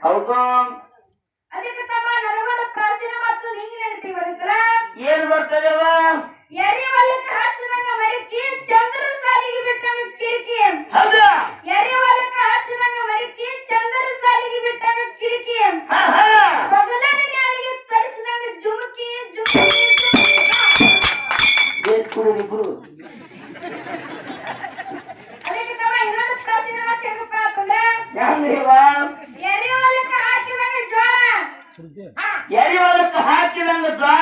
ಹೌದು. ಅದಕ್ಕೆ ತಮ್ಮ ನನಗೊಂದು ಪ್ರಾಚೀನ ಮಾತು ನಿಂಗೆ ನೆನಪಿ ಬರುತ್ತಲ್ಲ. ಏನ್ ಬರ್ತದವ? ಎರಿ ಹೊಲಕ್ಕೆ ಹಚ್ಚಿದಂಗ ಮಡಿಕಿ ಚಂದ್ರ ಸಾಲಿಗೆ ಬಿಟ್ಟಂಗ ಕಿಟಕಿ. ಹೌದಾ? ಎರಿ ಹೊಲಕ್ಕೆ ಹಚ್ಚಿದಂಗ ಮಡಿಕಿ ಚಂದ್ರ ಸಾಲಿಗೆ ಬಿಟ್ಟಂಗ ಕಿಟಕಿ. ಬಗಲನ ಮ್ಯಾಲಿಗೆ ತರಿಸಿದಂಗ ಜುಮುಕಿ ಜುಮುಕಿ ಇಬ್ರು. ಅದಕ್ಕೆ ತಮ್ಮ ಇನ್ನೊಂದು ಪ್ರಾಚೀನ ಮಾತು ಹೆಂಗಪ್ಪ ಅಂತಂದ್ರೆ ಎರಿ ಹೊಲಕ್ಕೆ ಹಾಕಿದಂಗ ಜೋಳ. ಎರಿ ಹೊಲಕ್ಕೆ ಹಾಕಿದಂಗ ಜೋಳ.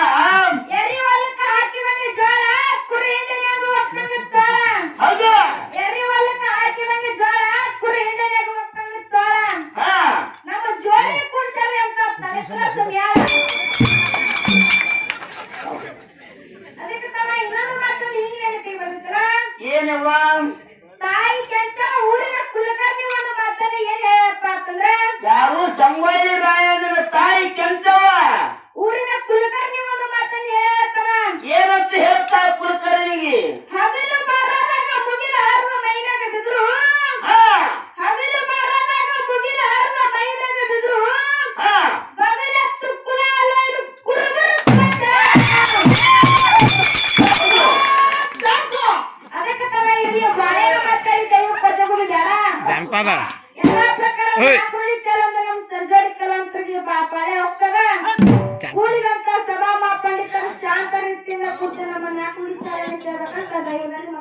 ಎರಿ ಹೊಲಕ್ಕೆ ಹಾಕಿದಂಗ ಜೋಳ ಕುರಿ ಹಿಂಡಿನ್ಯಾಗ ಒಕ್ಕಂಗ ತೋಳ. ಹೌದಾ? ಎರಿ ಹೊಲಕ್ಕೆ ಹಾಕಿದಂಗ ಜೋಳ ಕುರಿ ಹಿಂಡಿನ್ಯಾಗ ಒಕ್ಕಂಗ ತೋಳ. ನಮ್ಮ ಜೋಳಿ ಕೂಡ್ಸ್ಯಾರ ಅಂತ ತಲೆಕ್ಲಾಸ ಮ್ಯಾಲ. ಅದಕ್ಕೆ ತಮ್ಮ ಇನ್ನೊಂದು ಮಾತು ಹೀಗೆ ನೆನಪಿ ಬರುತ್ತಲ್ಲ. ಏನವ್ವ? ತಾಯಿ ಕೆಂಚ ಊರಿನ ಕುಲಕರ್ಣಿ ಒಂದು ಮಾತನ್ನ ಏನ್ ಹೇಳಪ್ಪ ಅಂತಂದ್ರೆ ಯಾರು? ಸಂಗೊಳ್ಳಿ ರಾಯಣ್ಣನ ತಾಯಿ ಕೆಂಚವ್ವ ಊರಿನ ಕುಲಕರ್ಣಿ ಒಂದು ಮಾತನ್ನ ಹೇಳ್ತಾನ. ಏನಂತ ಹೇಳ್ತಾಳ ಕುಲಕರ್ಣಿಗೆ? ಹಗಲು ಬಾರದಾಗ ಮುಗಿಲ ಹರಿದ ಮೈಮ್ಯಾಗ ಬಿದ್ರು. ಹಗಲು ಬಾರದಾಗ ಮುಗಿಲ ಹರಿದ ಮೈಮ್ಯಾಗ ಬಿದ್ರು. ಬಗಲೆತ್ತು ಕುಲ ಅಲ್ಲೊಯ್ದು ಕುರುಬರು ಕುಲಕ. ಅದಕ್ಕೆ ತಮ್ಮ ಇಲ್ಲಿ ಬಾಳೆಯ ಮಕ್ಕಳಿಗೆ ದೈವ ಪಜಗುರು ಜಾರ ಎಲ್ಲಾ ಪ್ರಕಾರ ಕೂಲಿ ಚಲಂದ ನಮ್ಮ ಸರ್ಜರಿ ಕಲಾಂತರಿಗೆ ಬಾಳೆ ಹೋಗ್ತದ. ಕೂಲಿಗಂತ ಸಭಾ ಪಂಡಿತರ ಶಾಂತ ರೀತಿಯಿಂದ ಕೂತು ನಮ್ಮನ್ನ ಕೂಲಿ ಚಾಲನೆ ಕೇಳಬೇಕಂತ ದೈವದಲ್ಲಿ